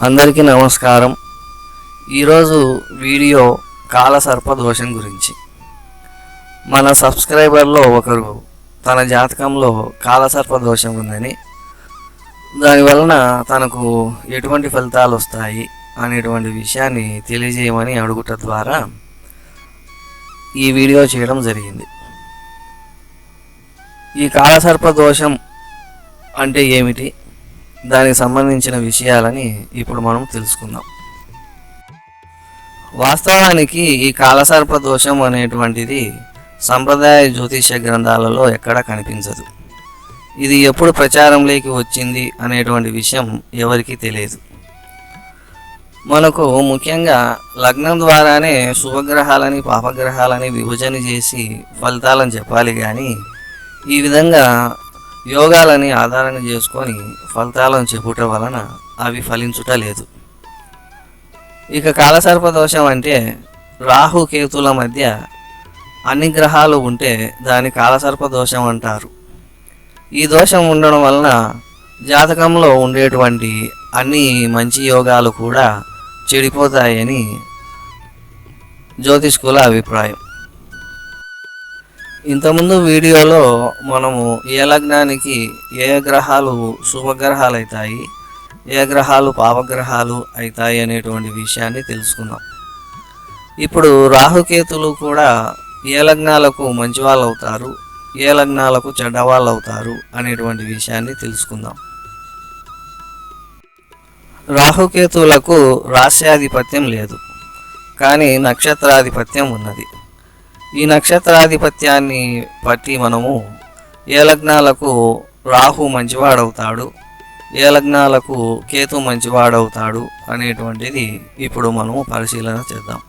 అందరికీ నమస్కారం. ఈరోజు వీడియో కాలసర్ప దోషం గురించి. మన సబ్స్క్రైబర్లో ఒకరు తన జాతకంలో కాలసర్ప దోషం ఉందని, దానివలన తనకు ఎటువంటి ఫలితాలు వస్తాయి అనేటువంటి విషయాన్ని తెలియజేయమని అడుగుట ద్వారా ఈ వీడియో చేయడం జరిగింది. ఈ కాలసర్ప దోషం అంటే ఏమిటి, దానికి సంబంధించిన విషయాలని ఇప్పుడు మనం తెలుసుకుందాం. వాస్తవానికి ఈ కాలసర్ప దోషం అనేటువంటిది సంప్రదాయ జ్యోతిష గ్రంథాలలో ఎక్కడా కనిపించదు. ఇది ఎప్పుడు ప్రచారంలోకి వచ్చింది అనేటువంటి విషయం ఎవరికీ తెలియదు. మనకు ముఖ్యంగా లగ్నం ద్వారానే శుభగ్రహాలని పాపగ్రహాలని విభజన చేసి ఫలితాలను చెప్పాలి, కానీ ఈ విధంగా యోగాలని ఆధారణ చేసుకొని ఫలితాలను చెప్పుట వలన అవి ఫలించుట లేదు. ఇక కాలసర్ప దోషం అంటే రాహు కేతుల మధ్య అన్ని గ్రహాలు ఉంటే దాని కాలసర్ప దోషం అంటారు. ఈ దోషం ఉండడం వలన జాతకంలో ఉండేటువంటి అన్ని మంచి యోగాలు కూడా చెడిపోతాయని జ్యోతిష్కుల అభిప్రాయం. ఇంతకుముందు వీడియోలో మనము ఏ లగ్నానికి ఏ గ్రహాలు శుభగ్రహాలు అవుతాయి, ఏ గ్రహాలు పాపగ్రహాలు అవుతాయి అనేటువంటి విషయాన్ని తెలుసుకున్నాం. ఇప్పుడు రాహుకేతులు కూడా ఏ లగ్నాలకు మంచి వాళ్ళు అవుతారు, ఏ లగ్నాలకు చెడ్డవాళ్ళు అవుతారు అనేటువంటి విషయాన్ని తెలుసుకుందాం. రాహుకేతువులకు రాశ్యాధిపత్యం లేదు, కానీ నక్షత్రాధిపత్యం ఉన్నది. ఈ నక్షత్రాధిపత్యాన్ని బట్టి మనము ఏ లగ్నాలకు రాహు మంచివాడవుతాడు, ఏ లగ్నాలకు కేతు మంచివాడవుతాడు అనేటువంటిది ఇప్పుడు మనము పరిశీలన చేద్దాం.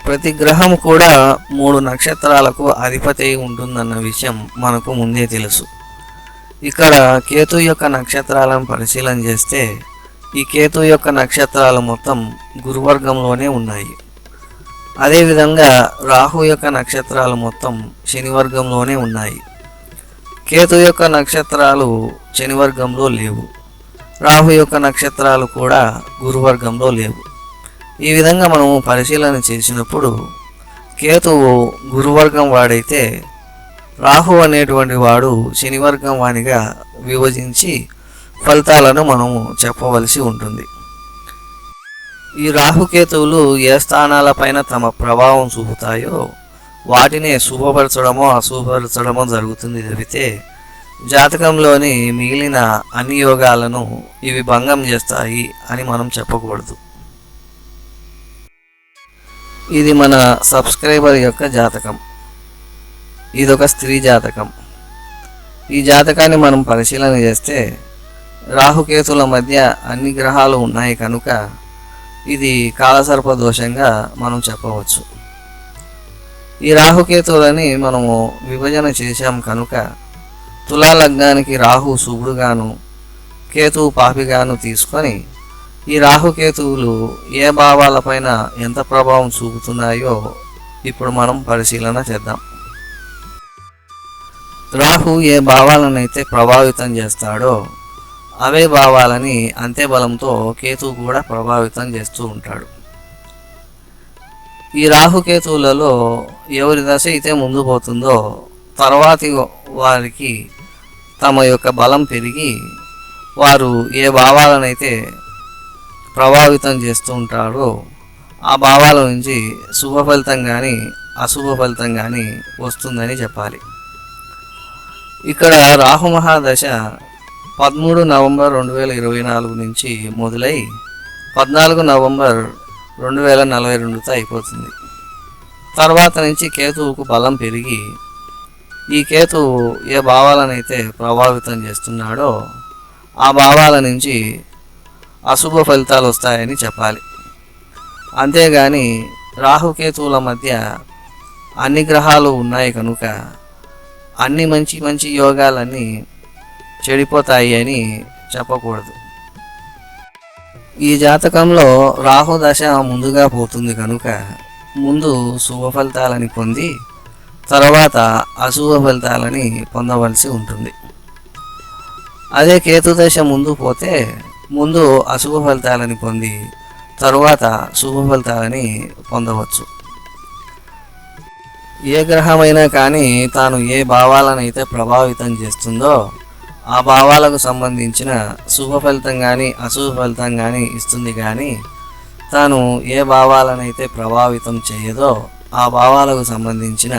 ప్రతి గ్రహం కూడా 3 నక్షత్రాలకు అధిపతి ఉంటుందన్న విషయం మనకు ముందే తెలుసు. ఇక్కడ కేతు యొక్క నక్షత్రాలను పరిశీలన చేస్తే ఈ కేతు యొక్క నక్షత్రాలు మొత్తం గురువర్గంలోనే ఉన్నాయి. అదేవిధంగా రాహు యొక్క నక్షత్రాలు మొత్తం శనివర్గంలోనే ఉన్నాయి. కేతు యొక్క నక్షత్రాలు శనివర్గంలో లేవు, రాహు యొక్క నక్షత్రాలు కూడా గురువర్గంలో లేవు. ఈ విధంగా మనము పరిశీలన చేసినప్పుడు కేతువు గురువర్గం వాడైతే రాహు అనేటువంటి వాడు శనివర్గం వానిగా విభజించి ఫలితాలను మనము చెప్పవలసి ఉంటుంది. ఈ రాహుకేతువులు ఏ స్థానాలపైన తమ ప్రభావం చూపుతాయో వాటినే శుభపరచడమో అశుభపరచడమో జరుగుతుంది తప్పితే జాతకంలోని మిగిలిన అన్ని యోగాలను ఇవి భంగం చేస్తాయి అని మనం చెప్పకూడదు. ఇది మన సబ్స్క్రైబర్ యొక్క జాతకం. ఇదొక స్త్రీ జాతకం. ఈ జాతకాన్ని మనం పరిశీలన చేస్తే రాహుకేతుల మధ్య అన్ని గ్రహాలు ఉన్నాయి కనుక ఇది కాలసర్ప దోషంగా మనం చెప్పవచ్చు. ఈ రాహుకేతువులని మనము విభజన చేశాం కనుక తులా లగ్నానికి రాహు శుభుడుగాను కేతువు పాపిగాను తీసుకొని ఈ రాహుకేతువులు ఏ భావాలపైన ఎంత ప్రభావం చూపుతున్నాయో ఇప్పుడు మనం పరిశీలన చేద్దాం. రాహు ఏ భావాలనైతే ప్రభావితం చేస్తాడో అవే భావాలని అంతే బలంతో కేతువు కూడా ప్రభావితం చేస్తూ ఉంటాడు. ఈ రాహుకేతువులలో ఎవరి దశ అయితే ముందు పోతుందో తర్వాతి వారికి తమ యొక్క బలం పెరిగి వారు ఏ భావాలనైతే ప్రభావితం చేస్తూ ఉంటారో ఆ భావాల నుంచి శుభ ఫలితం కానీ అశుభ ఫలితం కానీ వస్తుందని చెప్పాలి. ఇక్కడ రాహు మహాదశ 13 నవంబర్ 2024 నుంచి మొదలై 14 నవంబర్ 2042తో అయిపోతుంది. తర్వాత నుంచి కేతువుకు బలం పెరిగి ఈ కేతువు ఏ భావాలనైతే ప్రభావితం చేస్తున్నాడో ఆ భావాల నుంచి అశుభ ఫలితాలు వస్తాయని చెప్పాలి. అంతేగాని రాహుకేతువుల మధ్య అన్ని గ్రహాలు ఉన్నాయి కనుక అన్ని మంచి మంచి యోగాలన్నీ చెడిపోతాయి అని చెప్పకూడదు. ఈ జాతకంలో రాహు దశ ముందుగా పోతుంది కనుక ముందు శుభ ఫలితాలని పొంది తర్వాత అశుభ ఫలితాలని పొందవలసి ఉంటుంది. అదే కేతు దశ ముందు పోతే ముందు అశుభ ఫలితాలని పొంది తరువాత శుభ ఫలితాలని పొందవచ్చు. ఏ గ్రహమైనా కానీ తాను ఏ భావాలనైతే ప్రభావితం చేస్తుందో ఆ భావాలకు సంబంధించిన శుభ ఫలితం కానీ అశుభ ఫలితం కానీ ఇస్తుంది, కానీ తాను ఏ భావాలనైతే ప్రభావితం చేయదో ఆ భావాలకు సంబంధించిన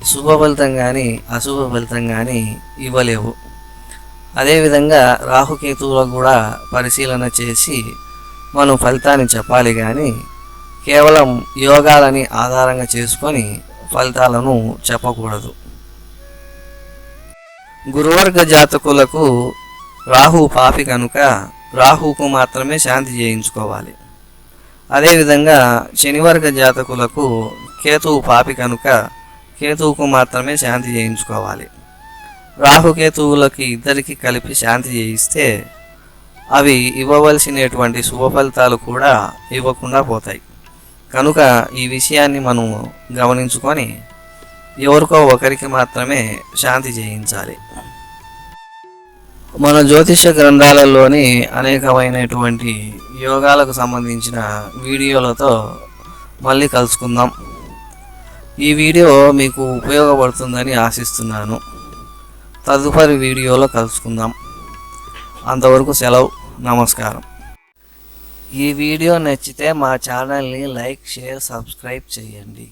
శుభ ఫలితం కానీ అశుభ ఫలితం కానీ ఇవ్వలేవు. అదేవిధంగా రాహుకేతువులకు కూడా పరిశీలన చేసి మనం ఫలితాన్ని చెప్పాలి, కానీ కేవలం యోగాలని ఆధారంగా చేసుకొని ఫలితాలను చెప్పకూడదు. గురువర్గ జాతకులకు రాహు పాపి కనుక రాహుకు మాత్రమే శాంతి చేయించుకోవాలి. అదేవిధంగా శనివర్గ జాతకులకు కేతువు పాపి కనుక కేతువుకు మాత్రమే శాంతి చేయించుకోవాలి. రాహుకేతువులకి ఇద్దరికి కలిపి శాంతి చేయిస్తే అవి ఇవ్వవలసినటువంటి శుభ ఫలితాలు కూడా ఇవ్వకుండా పోతాయి. కనుక ఈ విషయాన్ని మనం గమనించుకొని ఎవరికో ఒకరికి మాత్రమే శాంతి చేయించాలి. మన జ్యోతిష గ్రంథాలలోని అనేకమైనటువంటి యోగాలకు సంబంధించిన వీడియోలతో మళ్ళీ కలుసుకుందాం. ఈ వీడియో మీకు ఉపయోగపడుతుందని ఆశిస్తున్నాను. తదుపరి వీడియోలో కలుసుకుందాం. అంతవరకు సెలవు. నమస్కారం. ఈ వీడియో నచ్చితే మా ఛానల్ని లైక్, షేర్, సబ్స్క్రైబ్ చేయండి.